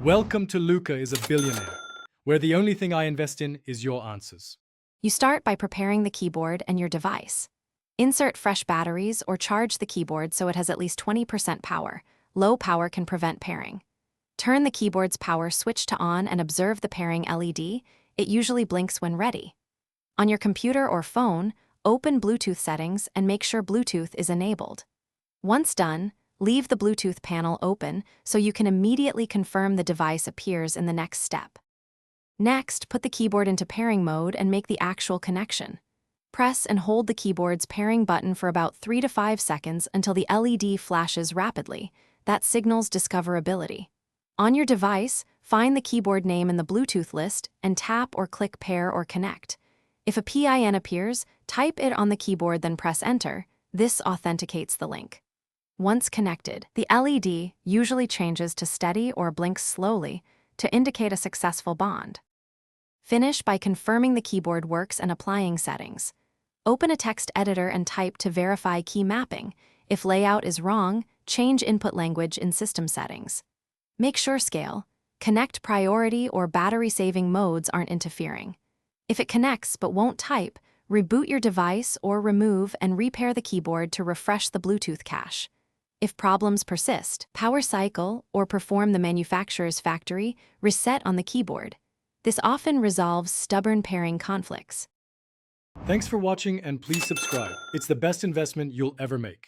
Welcome to Luca is a Billionaire, where the only thing I invest in is your answers. You start by preparing the keyboard and your device. Insert fresh batteries or charge the keyboard so it has at least 20% power. Low power can prevent pairing. Turn the keyboard's power switch to on and observe the pairing LED. It usually blinks when ready. On your computer or phone, open Bluetooth settings and make sure Bluetooth is enabled. Once done, leave the Bluetooth panel open so you can immediately confirm the device appears in the next step. Next, put the keyboard into pairing mode and make the actual connection. Press and hold the keyboard's pairing button for about 3 to 5 seconds until the LED flashes rapidly. That signals discoverability. On your device, find the keyboard name in the Bluetooth list and tap or click Pair or Connect. If a PIN appears, type it on the keyboard then press Enter. This authenticates the link. Once connected, the LED usually changes to steady or blinks slowly to indicate a successful bond. Finish by confirming the keyboard works and applying settings. Open a text editor and type to verify key mapping. If layout is wrong, change input language in system settings. Make sure scale, connect priority or battery-saving modes aren't interfering. If it connects but won't type, reboot your device or remove and repair the keyboard to refresh the Bluetooth cache. If problems persist, power cycle or perform the manufacturer's factory reset on the keyboard. This often resolves stubborn pairing conflicts. Thanks for watching and please subscribe. It's the best investment you'll ever make.